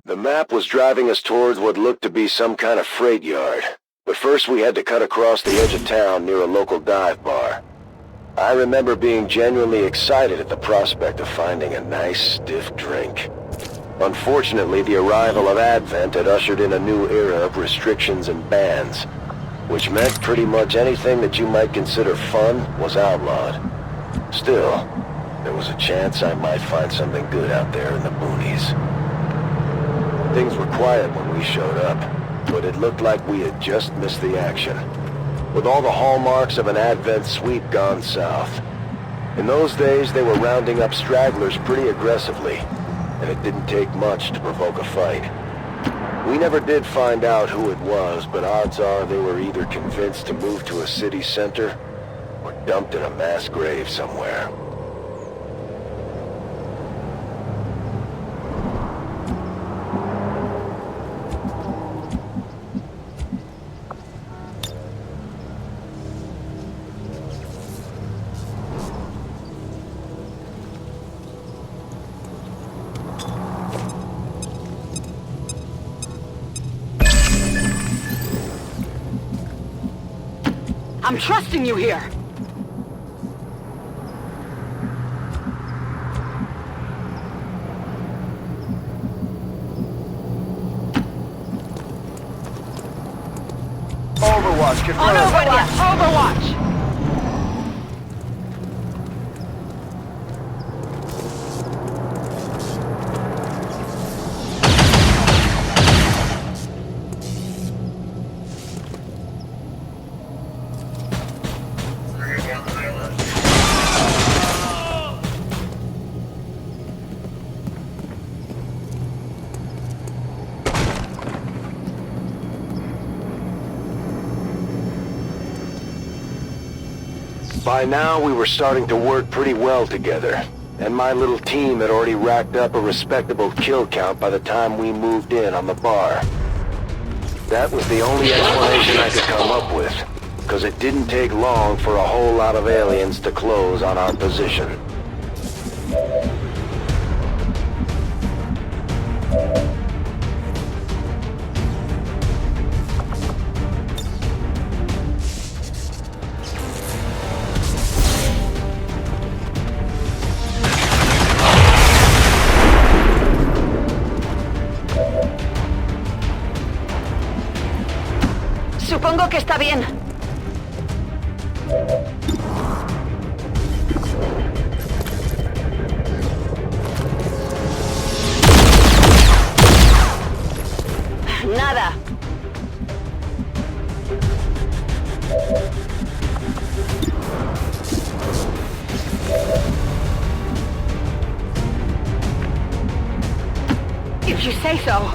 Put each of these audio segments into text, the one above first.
The map was driving us towards what looked to be some kind of freight yard, but first we had to cut across the edge of town near a local dive bar. I remember being genuinely excited at the prospect of finding a nice, stiff drink. Unfortunately, the arrival of Advent had ushered in a new era of restrictions and bans, which meant pretty much anything that you might consider fun was outlawed. Still, there was a chance I might find something good out there in the boonies. Things were quiet when we showed up, but it looked like we had just missed the action, with all the hallmarks of an Advent sweep gone south. In those days, they were rounding up stragglers pretty aggressively, and it didn't take much to provoke a fight. We never did find out who it was, but odds are they were either convinced to move to a city center or dumped in a mass grave somewhere. I'm trusting you here! Overwatch, confirmed. On Overwatch! Overwatch! By now, we were starting to work pretty well together, and my little team had already racked up a respectable kill count by the time we moved in on the bar. That was the only explanation I could come up with, because it didn't take long for a whole lot of aliens to close on our position. Supongo que está bien. Nada. If you say so.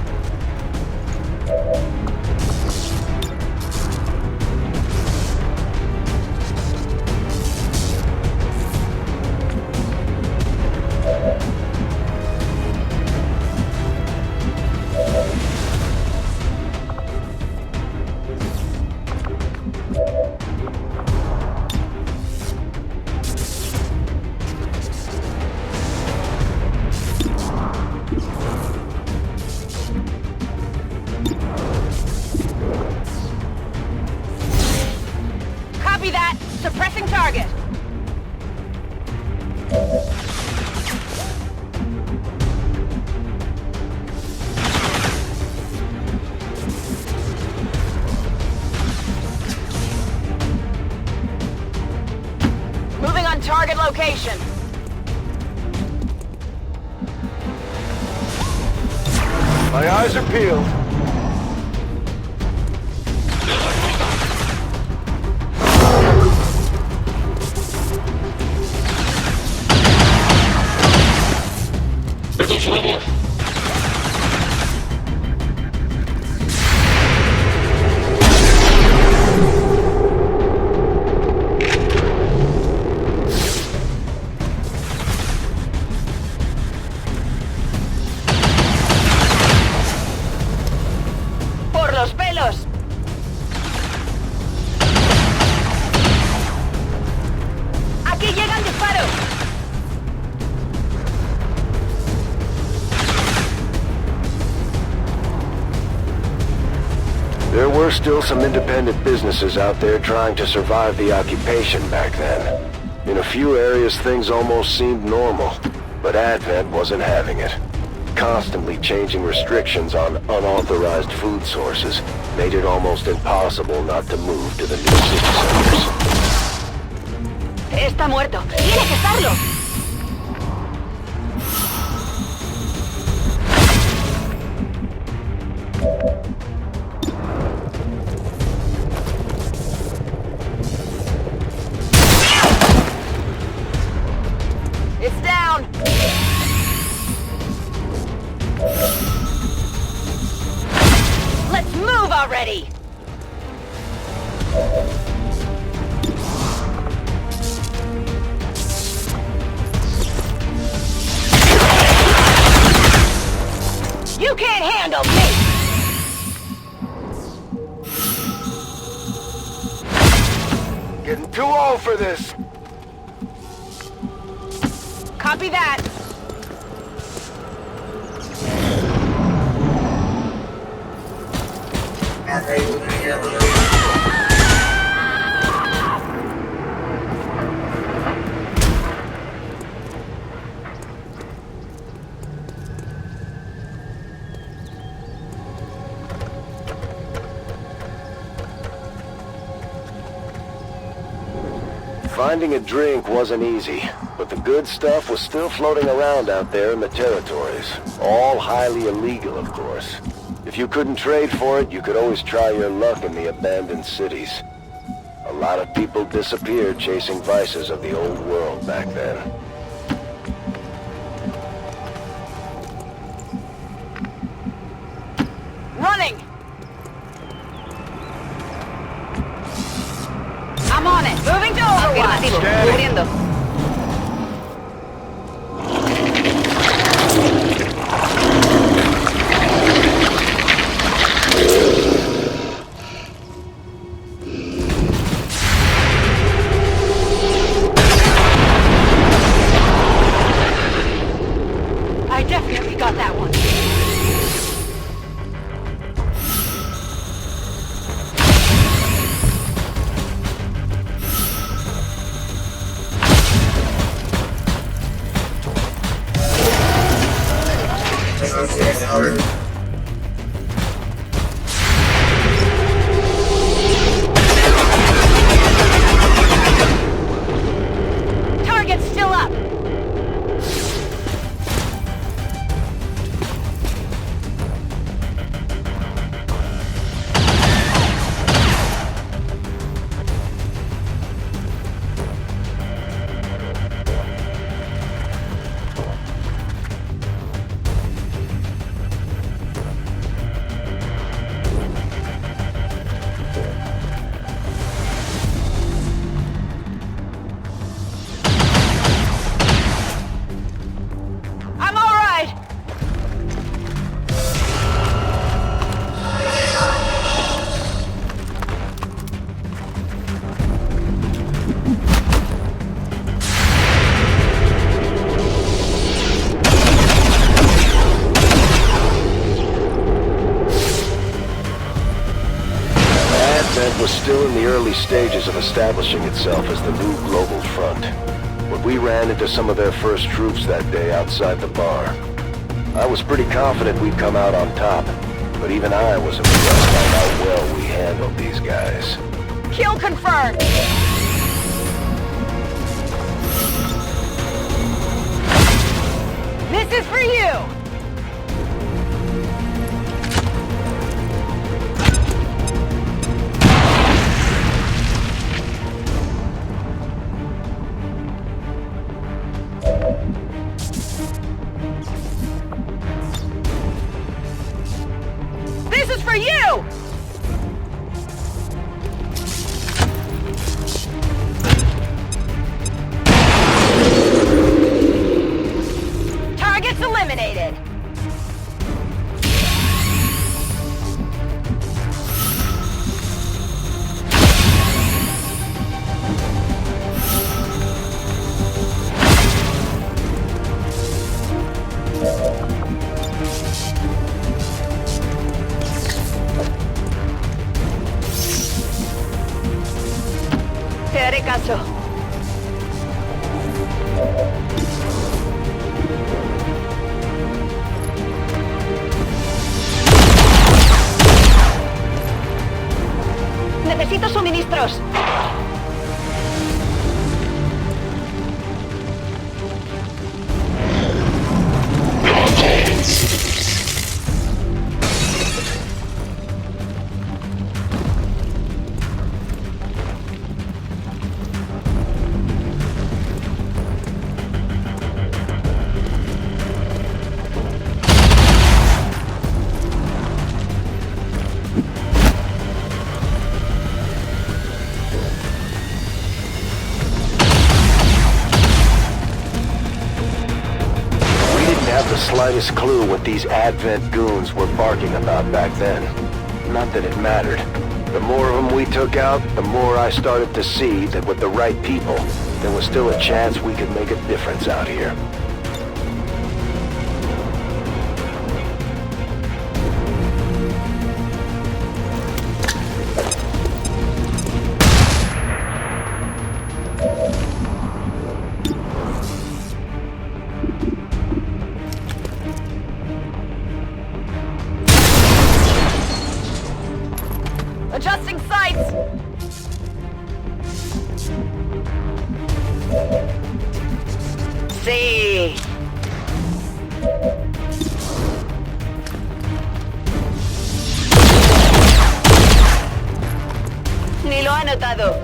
Copy that. Suppressing target. Moving on target location. My eyes are peeled. Por los pelos. Aquí llegan disparos. still some independent businesses out there trying to survive the occupation back then. In a few areas, things almost seemed normal, but Advent wasn't having it. Constantly changing restrictions on unauthorized food sources made it almost impossible not to move to the new city centers. Está muerto. ¡Tiene que estarlo! It's down! Let's move already! You can't handle me! Getting too old for this. Copy that. Finding a drink wasn't easy, but the good stuff was still floating around out there in the territories. All highly illegal, of course. If you couldn't trade for it, you could always try your luck in the abandoned cities. A lot of people disappeared chasing vices of the old world back then. Running! I'm on it. Moving to Overwatch. Cubriendo. I definitely got that one. Target's still up. I'm all right. Advent was still in the early stages of establishing itself as the new global front. But we ran into some of their first troops that day outside the bar. I was pretty confident we'd come out on top, but even I was impressed by how well we handled these guys. Kill confirmed. This is for you. This is for you! Targets eliminated. nosotros! Slightest clue what these Advent goons were barking about back then. Not that it mattered. The more of them we took out, the more I started to see that with the right people, there was still a chance we could make a difference out here. Adjusting sights! Sí. Ni lo ha notado.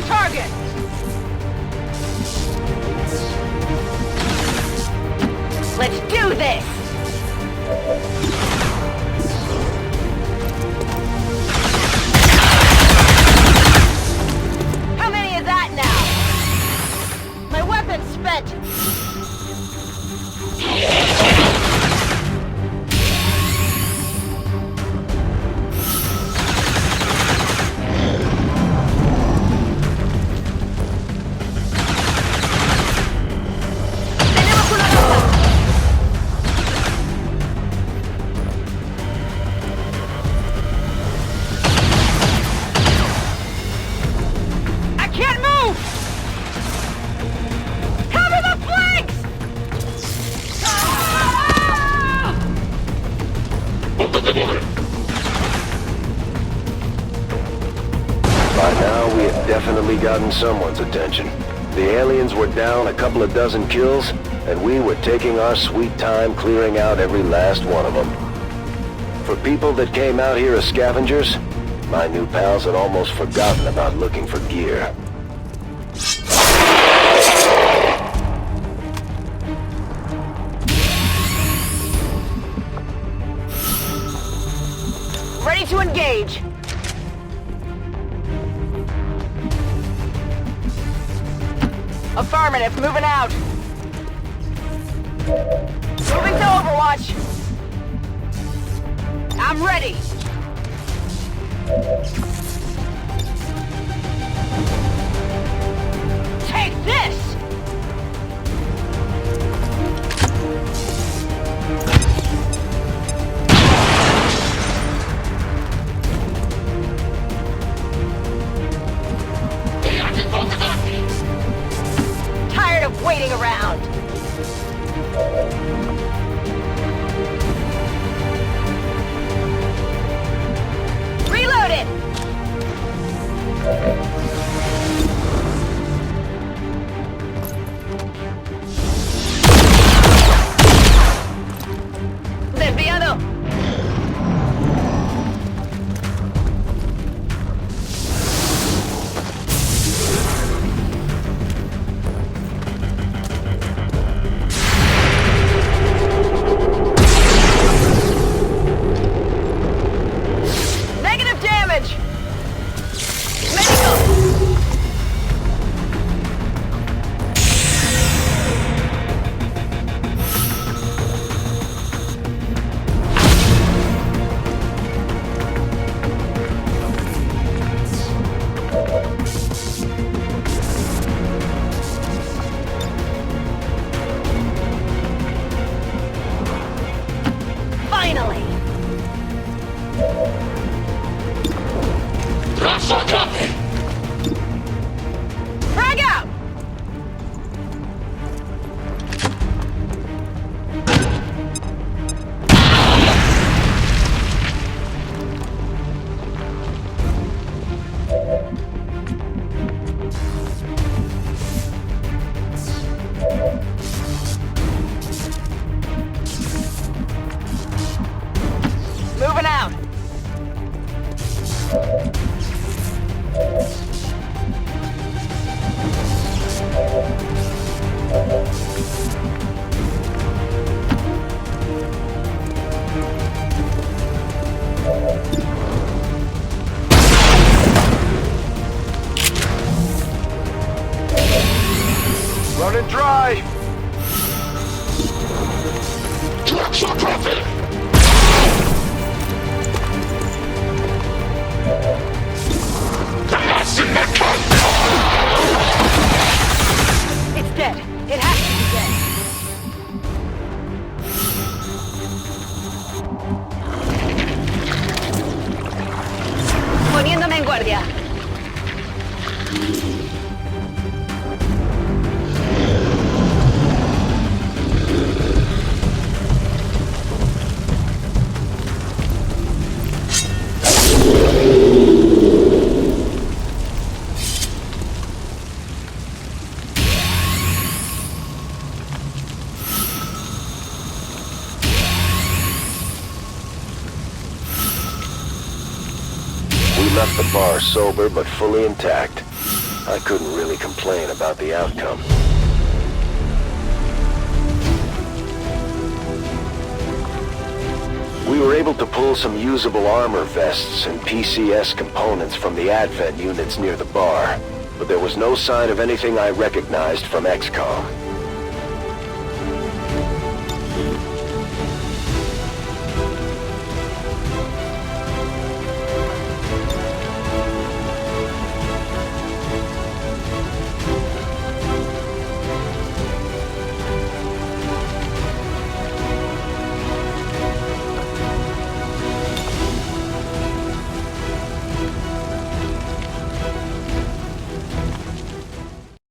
Target! Let's do this! How many is that now? My weapon's spent! By now, we had definitely gotten someone's attention. The aliens were down a couple of dozen kills, and we were taking our sweet time clearing out every last one of them. For people that came out here as scavengers, my new pals had almost forgotten about looking for gear. Ready to engage. Affirmative, moving out. Moving to Overwatch. I'm ready. Take this! Tired of waiting around. Reload it! Running dry! It's dead. It has to be dead. Poniéndome en guardia. We left the bar sober but fully intact. I couldn't really complain about the outcome. We were able to pull some usable armor vests and PCS components from the Advent units near the bar, but there was no sign of anything I recognized from XCOM.